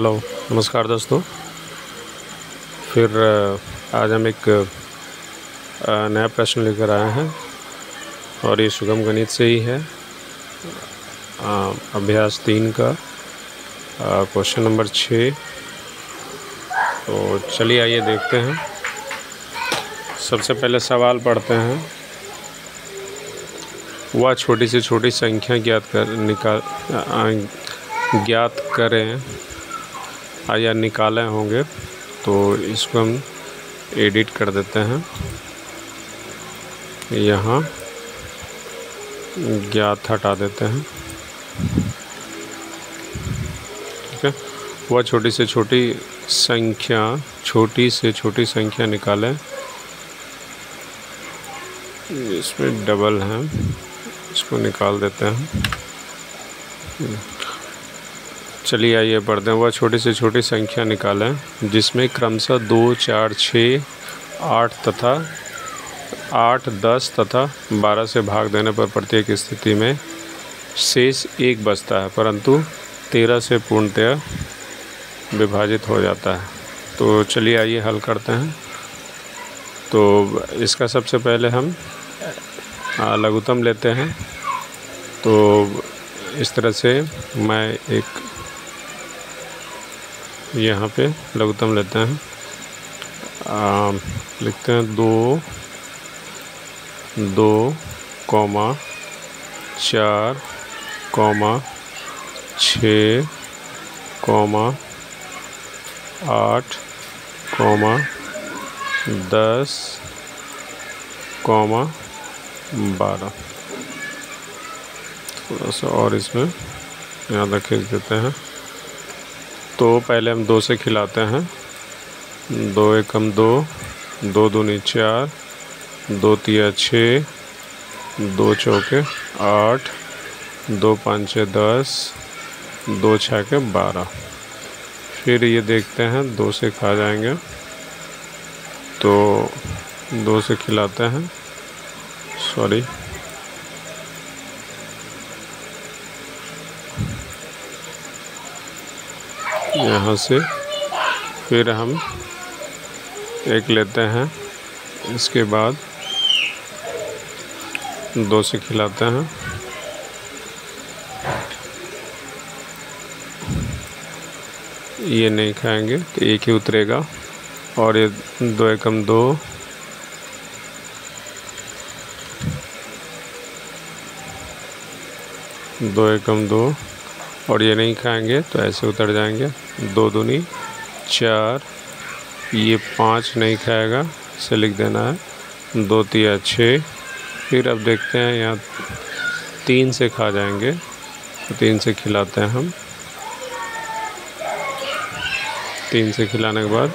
Hello, नमस्कार दोस्तों। फिर आज हम एक नया प्रश्न लेकर आए हैं और ये सुगम गणित से ही है। अभ्यास 3 का क्वेश्चन नंबर 6। तो चलिए आइए देखते हैं। सबसे पहले सवाल पढ़ते हैं। वह छोटी से छोटी संख्या ज्ञात करें या निकाले होंगे। तो इसको हम एडिट कर देते हैं। यहाँ ज्ञात हटा देते हैं। ठीक है। वह छोटी से छोटी संख्या निकालें। इसमें डबल है, इसको निकाल देते हैं। चलिए आइए पढ़ते हैं। वह छोटी से छोटी संख्या निकालें जिसमें क्रमशः 2, 4, 6, 8 तथा 8, 10 तथा 12 से भाग देने पर प्रत्येक स्थिति में शेष 1 बचता है, परंतु 13 से पूर्णतः विभाजित हो जाता है। तो चलिए आइए हल करते हैं। तो इसका सबसे पहले हम लघुत्तम लेते हैं। तो इस तरह से मैं एक यहाँ पे लघुत्तम लेते हैं। लिखते हैं 2, 4, 6, 8, 10, 12। थोड़ा सा और इसमें यहाँ तक खींच देते हैं। तो पहले हम 2 से खिलाते हैं। 2 एकम 2, 2 दूनी 4, 2 तिया 6, 2 चौके 8, 2 पाँचे 10, 2 छके 12। फिर ये देखते हैं 2 से खा जाएंगे, तो 2 से खिलाते हैं। सॉरी, यहाँ से फिर हम एक लेते हैं। इसके बाद 2 से खिलाते हैं। ये नहीं खाएंगे तो 1 ही उतरेगा। और ये 2 एकम 2, 2 एकम 2, और ये नहीं खाएंगे तो ऐसे उतर जाएंगे। 2 दूनी 4, ये 5 नहीं खाएगा, इसे लिख देना है। 2 तिया 6। फिर अब देखते हैं यहाँ 3 से खा जाएंगे, तो 3 से खिलाते हैं हम। 3 से खिलाने के बाद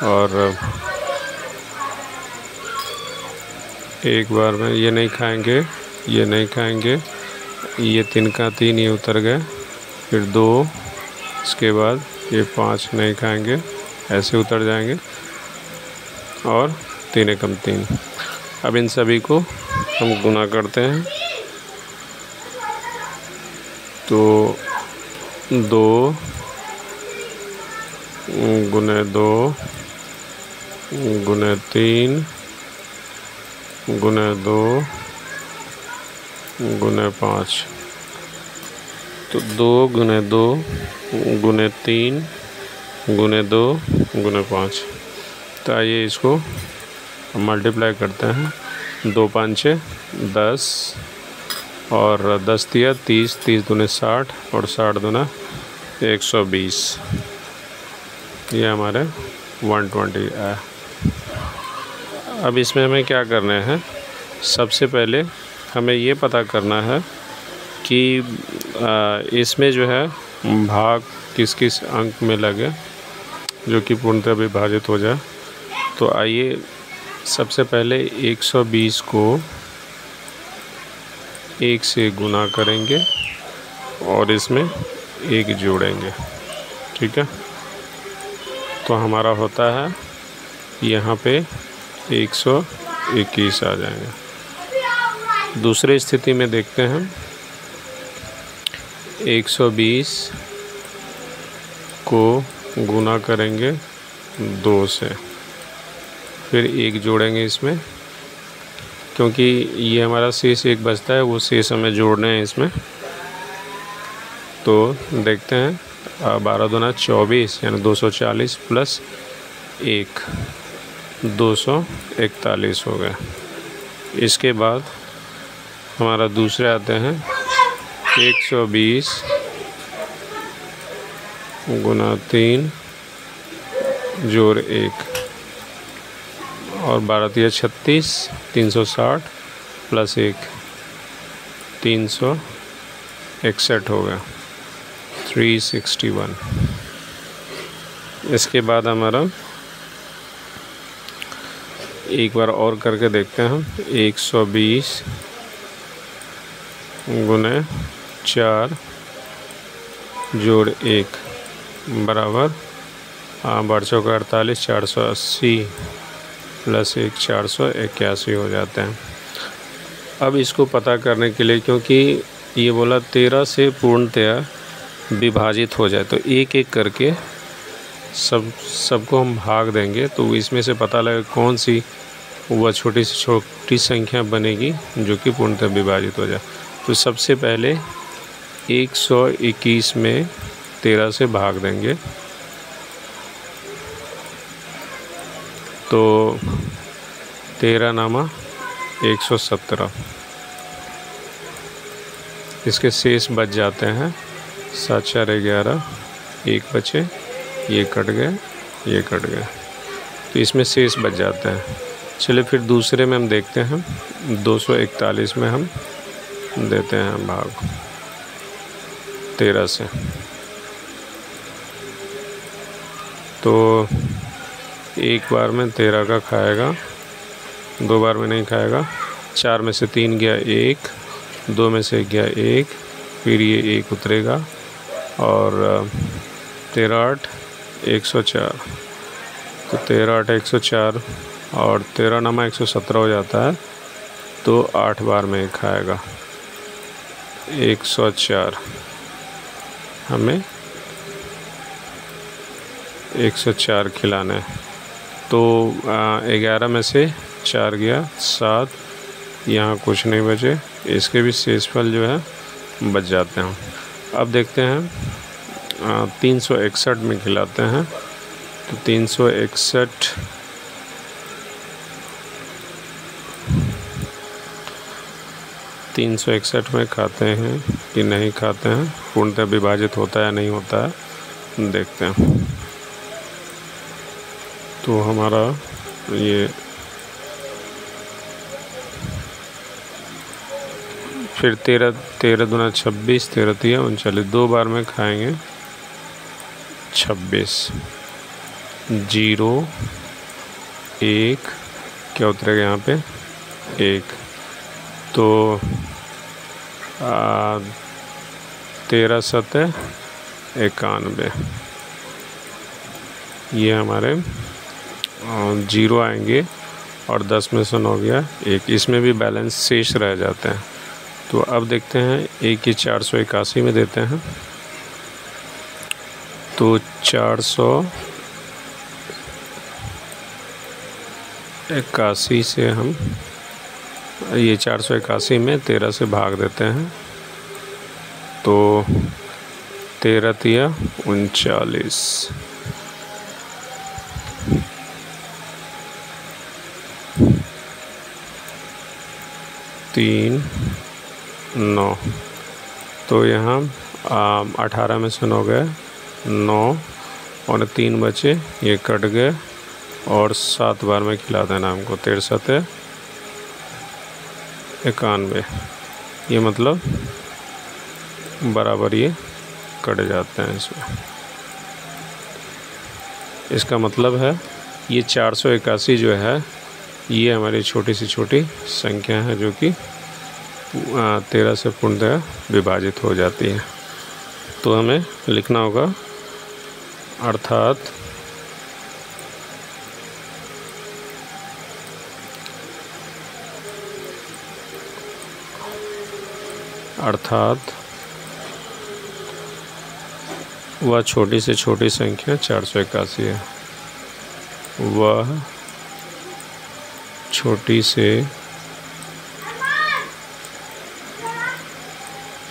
और एक बार में ये नहीं खाएंगे, ये नहीं खाएंगे, ये 3 का 3 ये उतर गए। फिर 2, इसके बाद ये 5 नहीं खाएंगे, ऐसे उतर जाएंगे। और 3 एकम 3। अब इन सभी को हम गुना करते हैं। तो 2 गुने 2 गुने 3 गुने 2 गुने 5। तो 2 गुने 2 गुने 3 गुने 2 गुने 5। तो आइए इसको मल्टीप्लाई करते हैं। 2 पाँचे 10, और 10 तिया 30, 30 दूने 60, और 60 दूना 120। ये हमारे 120 है। अब इसमें हमें क्या करना है? सबसे पहले हमें ये पता करना है कि इसमें जो है भाग किस किस अंक में लगे जो कि पूर्णतः विभाजित हो जाए। तो आइए सबसे पहले 120 को 1 से गुना करेंगे और इसमें 1 जोड़ेंगे। ठीक है। तो हमारा होता है यहाँ पे 121 आ जाएंगे। दूसरी स्थिति में देखते हैं 120 को गुना करेंगे 2 से, फिर 1 जोड़ेंगे इसमें, क्योंकि ये हमारा शेष 1 बचता है, वो शेष हमें जोड़ने हैं इसमें। तो देखते हैं, 12 दूना 24 यानी 240 प्लस 1 241 हो गया। इसके बाद हमारा दूसरे आते हैं 120 गुना 3 जोड़ 1 और 12 तिया 36 360 प्लस 1 361 हो गया 361। इसके बाद हमारा एक बार और करके देखते हैं हम, 120 गुने 4 जोड़ 1 बराबर 8 480 प्लस 1 481 हो जाते हैं। अब इसको पता करने के लिए, क्योंकि ये बोला 13 से पूर्णतया विभाजित हो जाए, तो एक एक करके सबको हम भाग देंगे, तो इसमें से पता लगे कौन सी वह छोटी से छोटी संख्या बनेगी जो कि पूर्णतः विभाजित हो जाए। तो सबसे पहले 121 में 13 से भाग देंगे, तो 13 नामा 117। इसके शेष बच जाते हैं 7 4 11, 1 बचे, ये कट गए, ये कट गए, तो इसमें शेष बच जाते हैं। चलिए फिर दूसरे में हम देखते हैं, 241 में हम देते हैं भाग 13 से, तो एक बार में 13 का खाएगा, 2 बार में नहीं खाएगा। 4 में से 3 गया 1, 2 में से गया 1, फिर ये 1 उतरेगा और 13 8 104, तो 13 8 104 और 13 नामा 117 हो जाता है, तो 8 बार में खाएगा 104, हमें 104 खिलाना है। तो 11 में से 4 गया 7, यहाँ कुछ नहीं बचे, इसके भी शेषफल जो है बच जाते हैं। अब देखते हैं 361 में खिलाते हैं, तो 361 में खाते हैं कि नहीं खाते हैं, पूर्णतः विभाजित होता है या नहीं होता है, देखते हैं। तो हमारा ये फिर 13 दूना 26, 13 तिया 39, 2 बार में खाएंगे 26, 0 1 क्या उतरेगा यहाँ पे 1, तो 13 7 91, ये हमारे 0 आएंगे और 10 में से 9 गया 1, इसमें भी बैलेंस शेष रह जाते हैं। तो अब देखते हैं 1 की 481 में देते हैं, तो 481 से हम ये 481 में 13 से भाग देते हैं, तो 13 तिया 39, 3 9, तो यहाँ 18 में से 9 गए 9 और 3 बचे, ये कट गए और 7 बार में खिला देना हमको 13 7 91, ये मतलब बराबर ये कट जाते हैं इसमें। इसका मतलब है ये 481 जो है ये हमारी छोटी से छोटी संख्या है जो कि 13 से पूर्णतः विभाजित हो जाती है। तो हमें लिखना होगा अर्थात वह छोटी से छोटी संख्या 481 है। वह छोटी से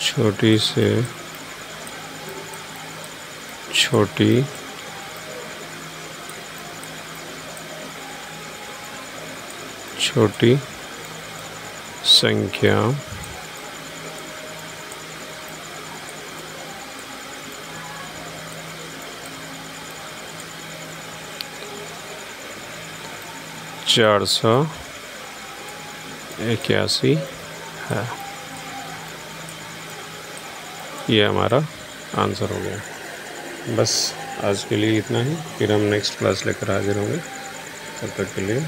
छोटी संख्या 481 है। ये हमारा आंसर हो गया। बस आज के लिए इतना ही, फिर हम नेक्स्ट क्लास लेकर हाजिर होंगे। तब तक के लिए